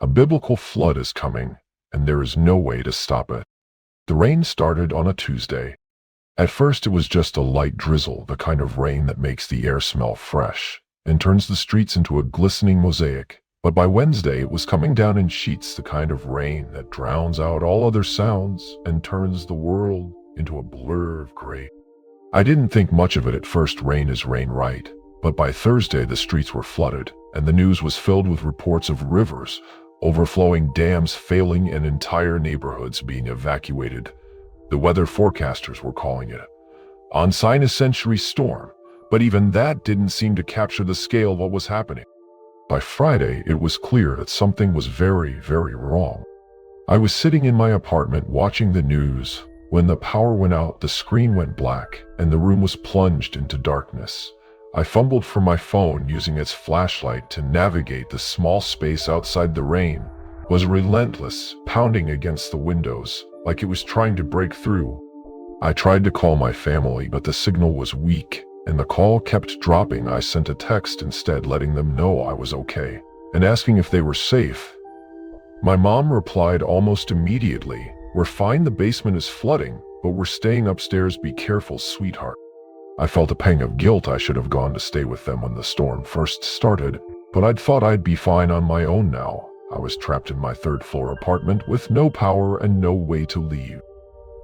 A biblical flood is coming, and there is no way to stop it. The rain started on a Tuesday. At first it was just a light drizzle, the kind of rain that makes the air smell fresh and turns the streets into a glistening mosaic. But by Wednesday it was coming down in sheets, the kind of rain that drowns out all other sounds and turns the world into a blur of gray. I didn't think much of it at first. Rain is rain, right? But by Thursday the streets were flooded, and the news was filled with reports of rivers overflowing, dams failing, and entire neighborhoods being evacuated. The weather forecasters were calling it a once-in-a-century storm, but even that didn't seem to capture the scale of what was happening. By Friday, it was clear that something was very, very wrong. I was sitting in my apartment watching the news when the power went out, the screen went black, and the room was plunged into darkness. I fumbled for my phone, using its flashlight to navigate the small space outside. The rain was relentless, pounding against the windows like it was trying to break through. I tried to call my family, but the signal was weak, and the call kept dropping. I sent a text instead, letting them know I was okay and asking if they were safe. My mom replied almost immediately, "We're fine, the basement is flooding, but we're staying upstairs. Be careful, sweetheart." I felt a pang of guilt. I should have gone to stay with them when the storm first started, but I'd thought I'd be fine on my own now. I was trapped in my third-floor apartment with no power and no way to leave.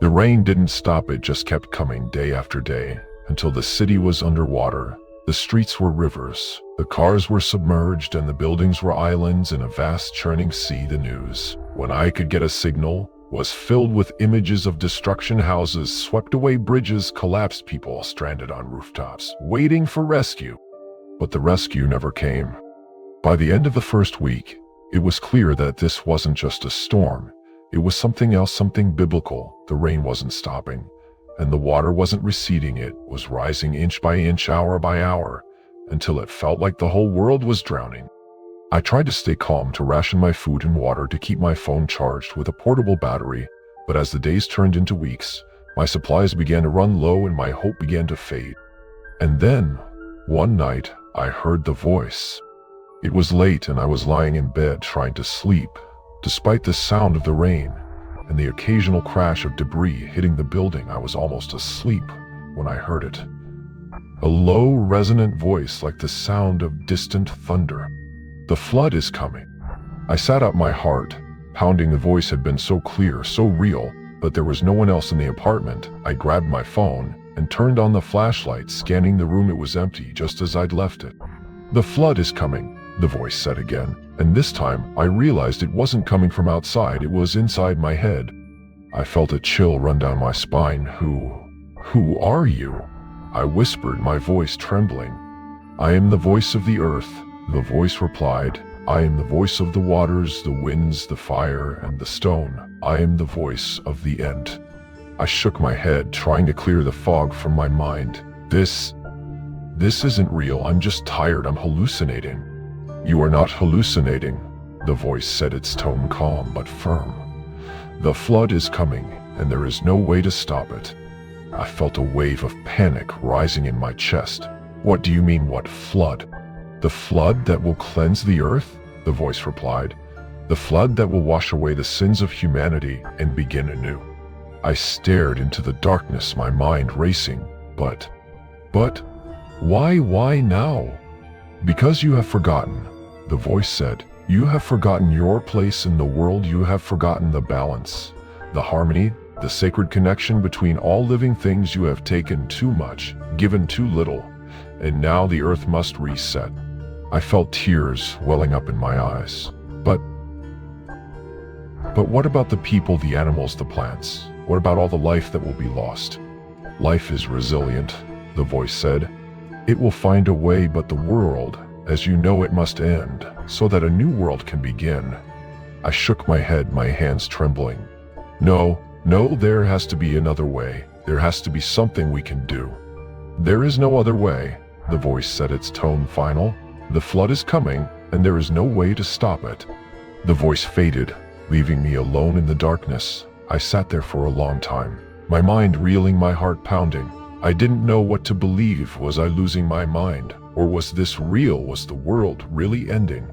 The rain didn't stop. It just kept coming day after day until the city was underwater. The streets were rivers, the cars were submerged, and the buildings were islands in a vast churning sea. The news, when I could get a signal, was filled with images of destruction: houses swept away, bridges collapsed, people stranded on rooftops, waiting for rescue. But the rescue never came. By the end of the first week, it was clear that this wasn't just a storm. It was something else, something biblical. The rain wasn't stopping, and the water wasn't receding. It was rising inch by inch, hour by hour, until it felt like the whole world was drowning. I tried to stay calm, to ration my food and water, to keep my phone charged with a portable battery, but as the days turned into weeks, my supplies began to run low and my hope began to fade. And then, one night, I heard the voice. It was late and I was lying in bed trying to sleep. Despite the sound of the rain and the occasional crash of debris hitting the building, I was almost asleep when I heard it. A low, resonant voice, like the sound of distant thunder. "The flood is coming." I sat up, my heart pounding. The voice had been so clear, so real, but there was no one else in the apartment. I grabbed my phone and turned on the flashlight, scanning the room. It was empty, just as I'd left it. "The flood is coming," the voice said again, and this time I realized it wasn't coming from outside, it was inside my head. I felt a chill run down my spine. Who are you?" I whispered, my voice trembling. "I am the voice of the earth," the voice replied. "I am the voice of the waters, the winds, the fire, and the stone. I am the voice of the end." I shook my head, trying to clear the fog from my mind. This isn't real. I'm just tired. I'm hallucinating." "You are not hallucinating," the voice said, its tone calm but firm. "The flood is coming, and there is no way to stop it." I felt a wave of panic rising in my chest. "What do you mean, what flood?" "The flood that will cleanse the earth," the voice replied. "The flood that will wash away the sins of humanity and begin anew." I stared into the darkness, my mind racing. But, why now?" "Because you have forgotten," the voice said. "You have forgotten your place in the world. You have forgotten the balance, the harmony, the sacred connection between all living things. You have taken too much, given too little, and now the earth must reset." I felt tears welling up in my eyes. But what about the people, the animals, the plants? What about all the life that will be lost? "Life is resilient," the voice said. "It will find a way, but the world, as you know it, must end, so that a new world can begin." I shook my head, my hands trembling. No, there has to be another way. There has to be something we can do." "There is no other way," the voice said, its tone final. "The flood is coming, and there is no way to stop it." The voice faded, leaving me alone in the darkness. I sat there for a long time, my mind reeling, my heart pounding. I didn't know what to believe. Was I losing my mind? Or was this real? Was the world really ending?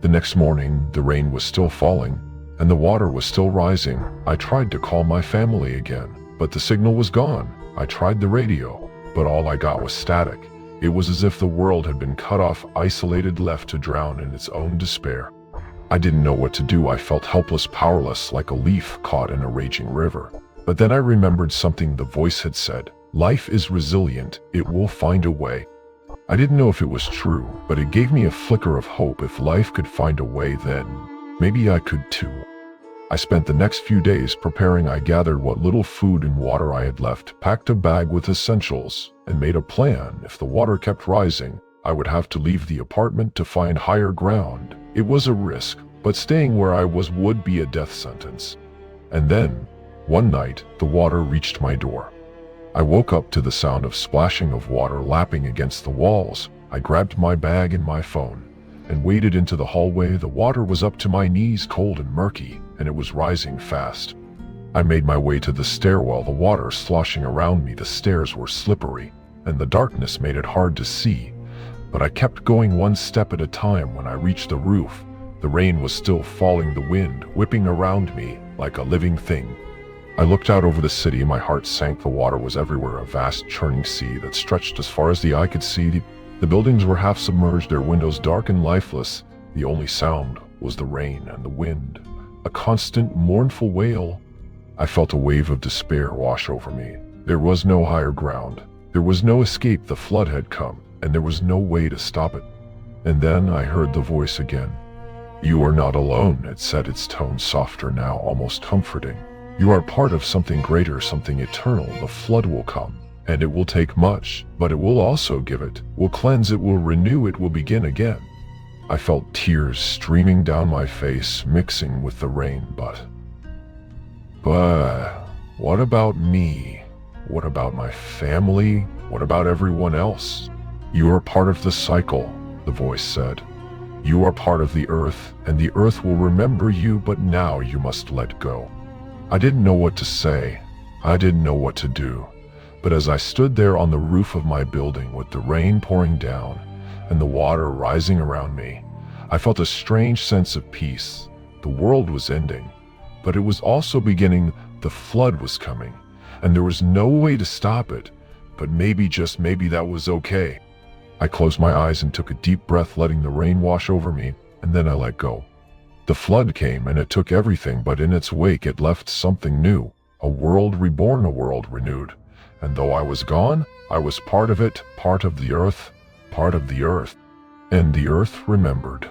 The next morning, the rain was still falling, and the water was still rising. I tried to call my family again, but the signal was gone. I tried the radio, but all I got was static. It was as if the world had been cut off, isolated, left to drown in its own despair. I didn't know what to do. I felt helpless, powerless, like a leaf caught in a raging river. But then I remembered something the voice had said. Life is resilient. It will find a way. I didn't know if it was true, but it gave me a flicker of hope. If life could find a way, then maybe I could too. I spent the next few days preparing. I gathered what little food and water I had left, packed a bag with essentials, and made a plan. If the water kept rising, I would have to leave the apartment to find higher ground. It was a risk, but staying where I was would be a death sentence. And then, one night, the water reached my door. I woke up to the sound of splashing of water lapping against the walls. I grabbed my bag and my phone and waded into the hallway. The water was up to my knees, cold and murky, and it was rising fast. I made my way to the stairwell, the water sloshing around me. The stairs were slippery, and the darkness made it hard to see. But I kept going one step at a time. When I reached the roof, the rain was still falling, the wind whipping around me like a living thing. I looked out over the city. My heart sank. The water was everywhere, a vast churning sea that stretched as far as the eye could see. The buildings were half submerged, their windows dark and lifeless. The only sound was the rain and the wind, a constant mournful wail. I felt a wave of despair wash over me. There was no higher ground. There was no escape. The flood had come, and there was no way to stop it. And then I heard the voice again. You are not alone, it said, its tone softer now, almost comforting. You are part of something greater, something eternal. The flood will come, and it will take much, but it will also give it, will cleanse it, will renew it, will begin again. I felt tears streaming down my face, mixing with the rain, but what about me? What about my family? What about everyone else? You are part of the cycle, the voice said. You are part of the earth, and the earth will remember you, but now you must let go. I didn't know what to say. I didn't know what to do. But as I stood there on the roof of my building with the rain pouring down and the water rising around me, I felt a strange sense of peace. The world was ending, but it was also beginning. The flood was coming, and there was no way to stop it. But maybe, just maybe, that was okay. I closed my eyes and took a deep breath, letting the rain wash over me, and then I let go. The flood came and it took everything, but in its wake it left something new, a world reborn, a world renewed. And though I was gone, I was part of it, part of the earth, part of the earth. And the earth remembered.